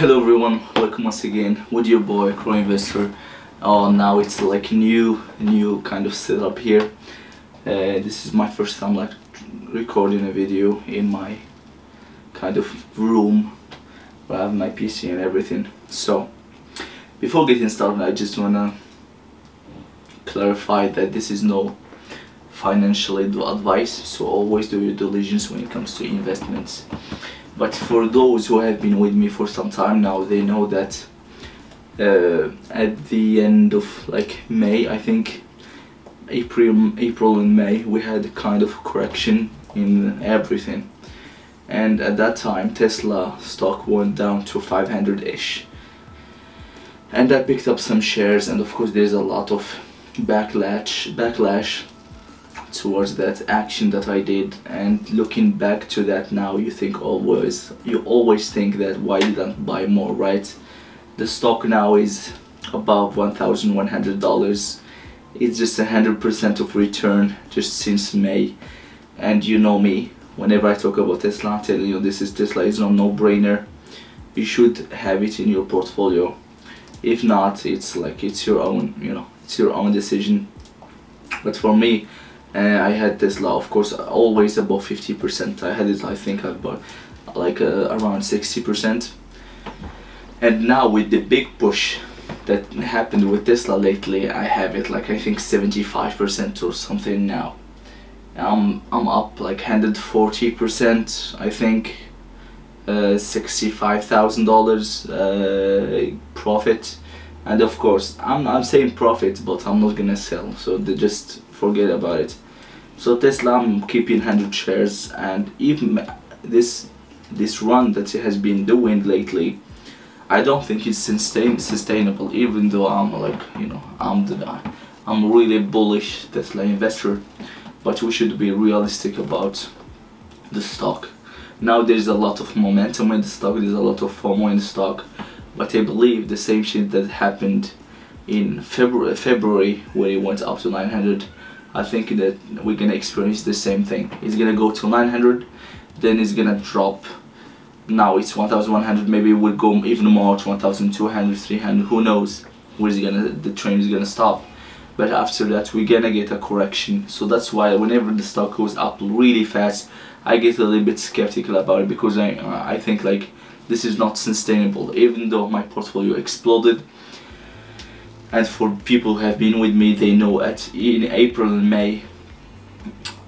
Hello everyone, welcome once again with your boy Crow Investor. Now it's like new kind of setup here. This is my first time like recording a video in my kind of room where I have my PC and everything. So before getting started, I just wanna clarify that this is no financial advice, so always do your diligence when it comes to investments. But for those who have been with me for some time now, they know that at the end of like May, I think April and May, we had a kind of correction in everything, and at that time Tesla stock went down to 500-ish, and I picked up some shares, and of course there's a lot of backlash towards that action that I did. And looking back to that now, you always think that why didn't buy more, right? The stock now is above $1,100. It's just 100% of return just since May. And you know me, whenever I talk about Tesla, I'm telling you Tesla is a no-brainer. You should have it in your portfolio. If not, it's your own, it's your own decision. But for me, I had Tesla, of course, always above 50%. I had it, I think, about like around 60%. And now with the big push that happened with Tesla lately, I have it like I think 75% or something now. I'm up like 140%, I think. $65,000 profit. And of course, I'm saying profit, but I'm not gonna sell, so just forget about it. So Tesla, I'm keeping 100 shares, and even this run that it has been doing lately, I don't think it's sustainable. Even though I'm I'm really bullish Tesla investor, but we should be realistic about the stock. Now there's a lot of momentum in the stock, there's a lot of FOMO in the stock, but I believe the same shit that happened in February when it went up to 900, I think that we're gonna experience the same thing. It's gonna go to 900, then it's gonna drop. Now it's 1,100, maybe it will go even more to 1,200, 300, who knows where the train is gonna stop. But after that we're gonna get a correction. So that's why whenever the stock goes up really fast, I get a little bit skeptical about it, because I think like this is not sustainable. Even though my portfolio exploded, and for people who have been with me, they know in April and May,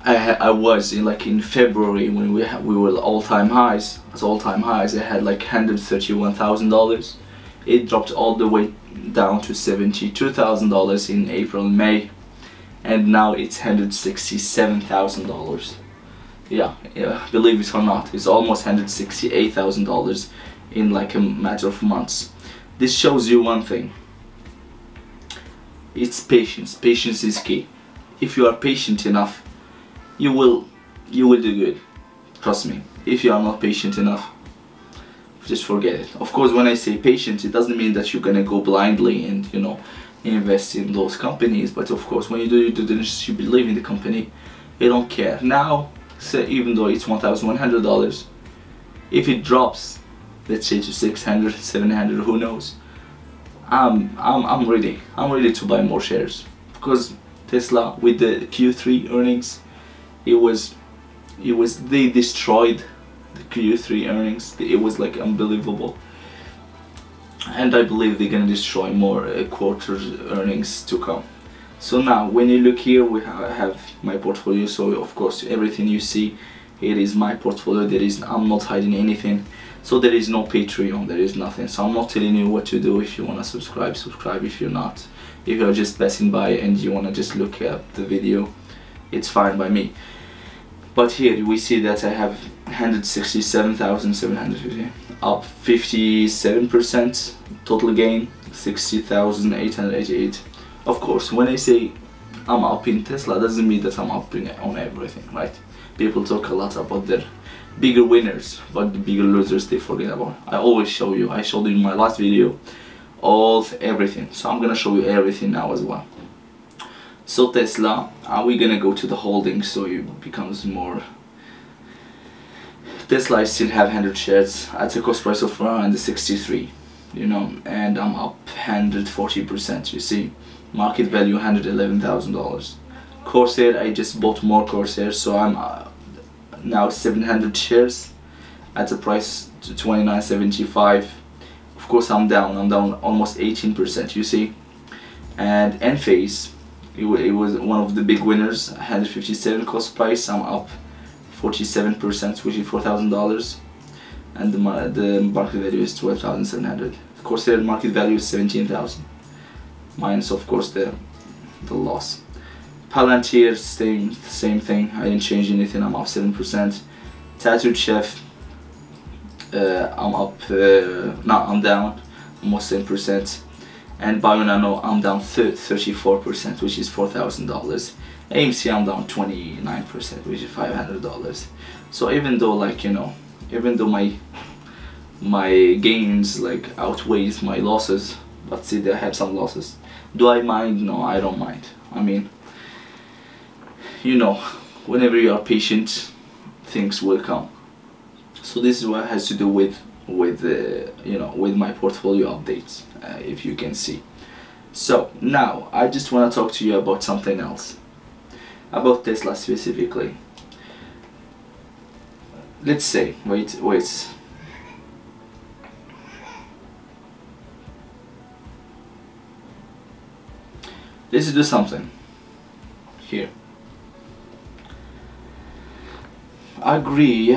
I was in February when we were all-time highs. At all-time highs, I had like $131,000. It dropped all the way down to $72,000 in April and May, and now it's $167,000. Yeah, believe it or not, it's almost $168,000 in like a matter of months. This shows you one thing. It's patience. Patience is key. If you are patient enough, you will do good. Trust me. If you are not patient enough, just forget it. Of course, when I say patient, it doesn't mean that you're gonna go blindly and invest in those companies. But of course, when you do your due diligence, you believe in the company, you don't care. Now, say even though it's $1,100, if it drops, let's say to 600, 700, who knows? I'm ready. I'm ready to buy more shares, because Tesla with the Q3 earnings, they destroyed the Q3 earnings. It was like unbelievable, and I believe they're gonna destroy more quarters earnings to come. So now when you look here, we have my portfolio. So of course everything you see, it is my portfolio. I'm not hiding anything. So there is no Patreon, there is nothing. So I'm not telling you what to do. If you wanna subscribe, subscribe. If you're not, if you're just passing by and you wanna just look at the video, it's fine by me. But here we see that I have 167,750, up 57%, total gain 60,888. Of course, when I say I'm up in Tesla, doesn't mean that I'm up on everything, right? People talk a lot about their bigger winners, but the bigger losers they forget about. I always show you. I showed you in my last video everything. So I'm gonna show you everything now as well. So Tesla, we're gonna go to the holdings, so it becomes more Tesla I still have 100 shares at a cost price of around 63, you know, and I'm up 140%. You see, market value $111,000. Corsair, I just bought more Corsair, so I'm now 700 shares at a price to 29.75. Of course I'm down almost 18%, you see. And Enphase, it was one of the big winners, 157 cost price. I'm up 47%, which is $4,000, and the market value is 12,700. Corsair market value is 17,000, minus of course the loss. Palantir, same thing. I didn't change anything. I'm up 7%. Tattooed Chef, I'm down almost 10%. And BioNano, I'm down 34%, which is $4,000. AMC, I'm down 29%, which is $500. So even though, like, you know, even though my gains like outweighs my losses, but still I have some losses. Do I mind? No, I don't mind. I mean, you know, whenever you are patient, things will come. So this is what has to do with you know, with my portfolio updates, if you can see. So now I just want to talk to you about something else, about Tesla specifically. Let's say, wait, let's do something here. Agree.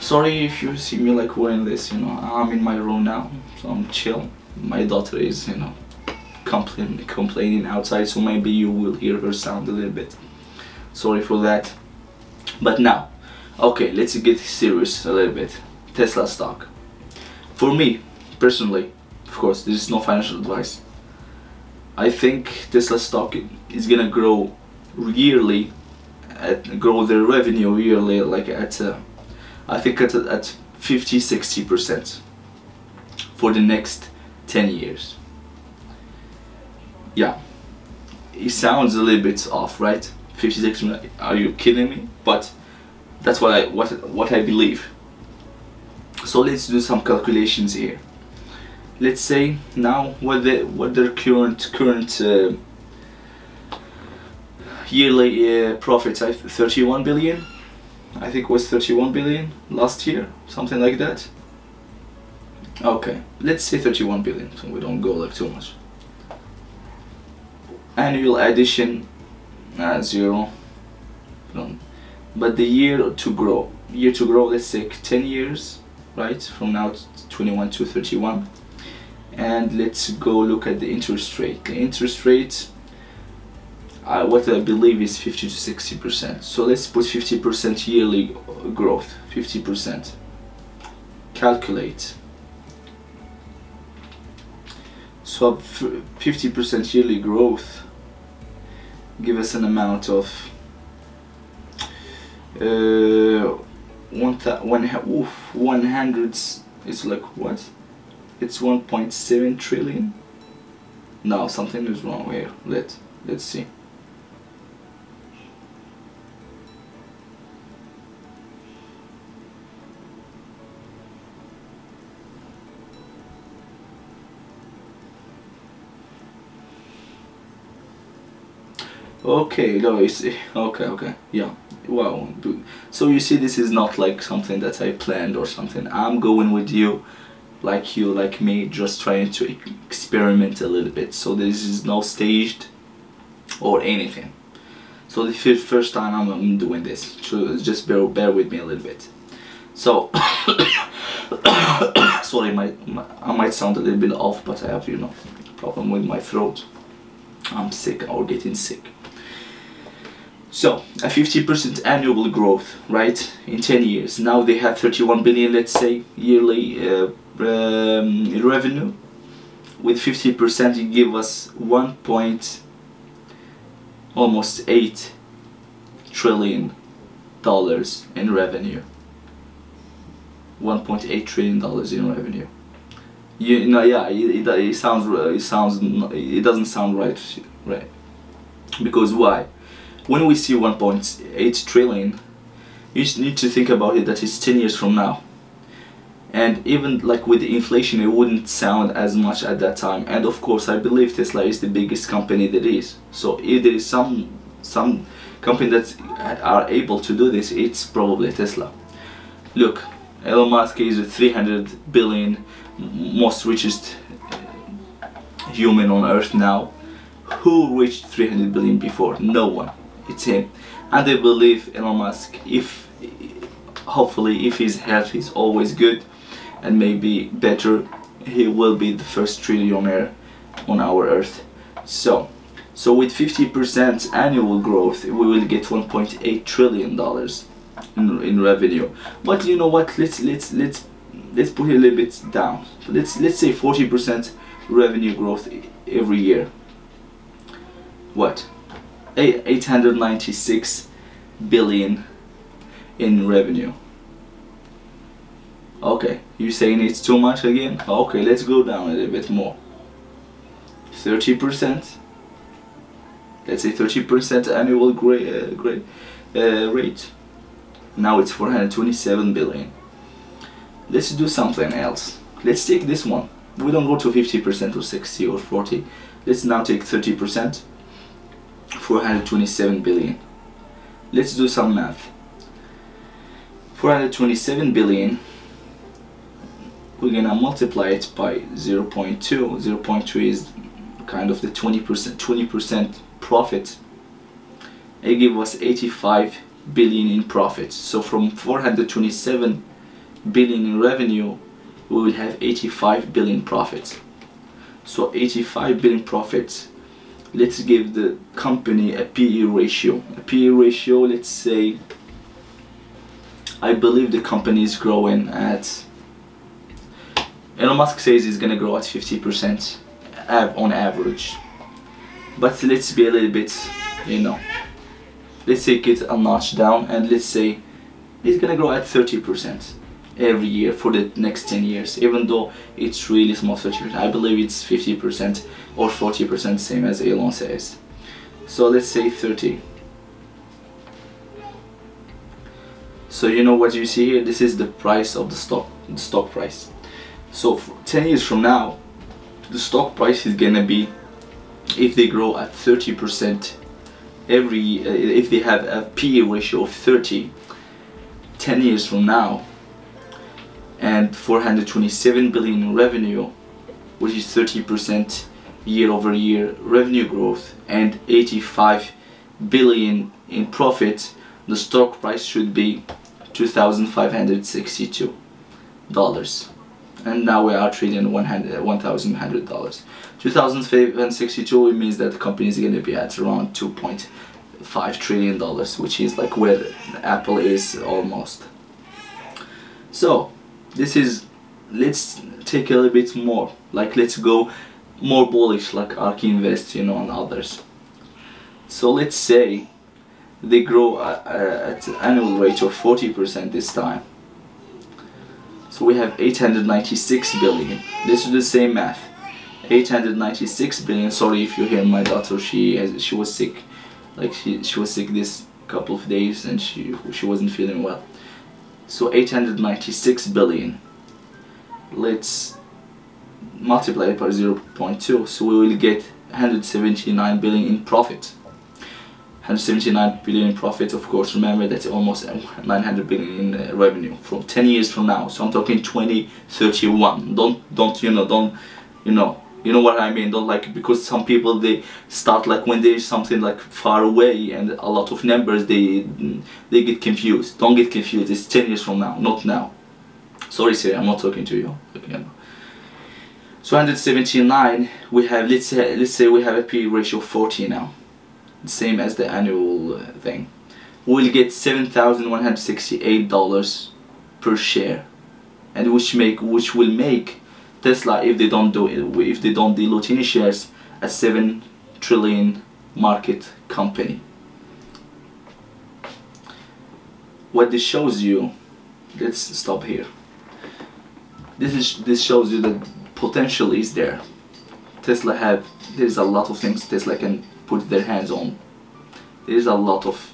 Sorry if you see me like wearing this, you know, I'm in my room now, so I'm chill. My daughter is, you know, complaining outside, so maybe you will hear her sound a little bit. Sorry for that. But now, okay, let's get serious a little bit. Tesla stock. For me, personally, of course, this is no financial advice. I think Tesla stock is gonna grow yearly, grow their revenue yearly, like at I think at 50-60% for the next 10 years. Yeah, it sounds a little bit off, right? 56%, are you kidding me? But that's what I believe. So let's do some calculations here. Let's say now what their current yearly profits, 31 billion. I think it was 31 billion last year, something like that. Okay, let's say 31 billion, so we don't go like too much. Annual addition, 0. But the year to grow, let's say 10 years, right? From now to 21 to 31. And let's go look at the interest rate. The interest rate, what I believe is 50 to 60%. So let's put 50% yearly growth. 50%. Calculate. So 50% yearly growth give us an amount of 100. It's like what? It's 1.7 trillion. No, something is wrong here. Let's see. Okay, no, you see. Okay, yeah. Wow. So you see, this is not like something that I planned or something. I'm going with you, like me, just trying to experiment a little bit. So this is no staged or anything. So the first time I'm doing this, so just bear with me a little bit. So sorry, I might sound a little bit off, but I have, you know, problem with my throat. I'm sick or getting sick. So a 50% annual growth, right, in 10 years. Now they have 31 billion, let's say, yearly revenue. With 50%, it give us almost $8 trillion in revenue. $1.8 trillion in revenue. You know, yeah, it doesn't sound right. Because why? When we see 1.8 trillion, You just need to think about it that it's 10 years from now. And even like with the inflation, it wouldn't sound as much at that time. And of course, I believe Tesla is the biggest company there is. So if there is some company that are able to do this, it's probably Tesla. Look, Elon Musk is the 300 billion most richest human on earth now. Who reached 300 billion before? No one. It's him. And I believe Elon Musk, hopefully if his health is always good and maybe better, he will be the first trillionaire on our earth. So with 50% annual growth, we will get 1.8 trillion dollars in revenue. But you know what? Let's put it a little bit down. Let's say 40% revenue growth every year. What? 896 billion in revenue. Okay, you saying it's too much again? Okay, let's go down a little bit more. 30%. Let's say 30% annual rate. Now it's 427 billion. Let's do something else. Let's take this one. We don't go to 50% or 60 or 40. Let's now take 30%. 427 billion. Let's do some math. 427 billion, we're gonna multiply it by 0.2. 0.2 is kind of the 20% profit. It gives us 85 billion in profit. So from 427 billion in revenue, we will have 85 billion profits. So 85 billion profits. Let's give the company a PE ratio. A PE ratio, let's say, I believe the company is growing at, Elon Musk says it's gonna grow at 50% on average. But let's be a little bit, let's take it a notch down and let's say it's gonna grow at 30% every year for the next 10 years, even though it's really small. 30%, I believe it's 50% or 40%, same as Elon says. So let's say 30. So you know what you see here, this is the price of the stock price. So 10 years from now, the stock price is gonna be, if they grow at 30% every year, if they have a PE ratio of 30, 10 years from now, and 427 billion in revenue, which is 30% year-over-year revenue growth, and 85 billion in profit, the stock price should be $2,562. And now we are trading $1,100. 2,562, it means that the company is going to be at around $2.5 trillion, which is like where Apple is almost. So this is, let's take a little bit more, like let's go more bullish like ARK Invest, and others. So let's say they grow at an annual rate of 40% this time. So we have 896 billion. Let's do the same math. 896 billion. Sorry if you hear my daughter, she was sick. Like she was sick this couple of days and she wasn't feeling well. So 896 billion. Let's multiply it by 0.2, so we will get 179 billion in profit. 179 billion in profit, of course. Remember that's almost 900 billion in revenue from 10 years from now. So I'm talking 2031. You know what I mean. Don't like, because some people, they start like when there's something like far away and a lot of numbers, they get confused. Don't get confused. It's 10 years from now, not now. Sorry Siri, I'm not talking to you. Okay. So 179, we have, let's say we have a PE ratio of 40 now, same as the annual thing. We'll get $7,168 per share, and which will make Tesla, if they don't dilute any shares, a 7 trillion market company. What this shows you, let's stop here. This shows you that potential is there. There's a lot of things Tesla can put their hands on. There's a lot of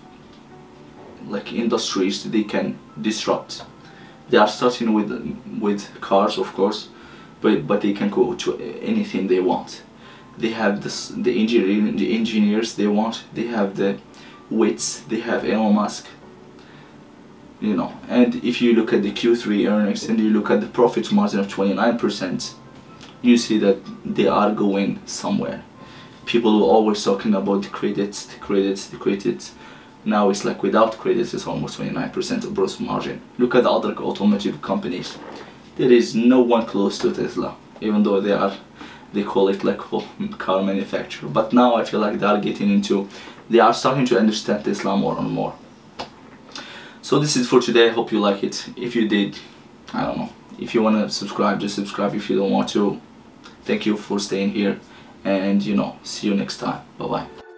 like industries they can disrupt. They are starting with cars, of course, but they can go to anything they want. They have the engineers they want. They have the wits. They have Elon Musk. You know, and if you look at the Q3 earnings and you look at the profit margin of 29%, you see that they are going somewhere. People were always talking about the credits, the credits, the credits. Now it's like without credits, it's almost 29% of gross margin. Look at the other automotive companies. There is no one close to Tesla, even though they call it like car manufacturer. But now I feel like they are starting to understand Tesla more and more. So this is for today. I hope you like it. If you did, I don't know. If you want to subscribe, just subscribe. If you don't want to, thank you for staying here. And you know, see you next time. Bye bye.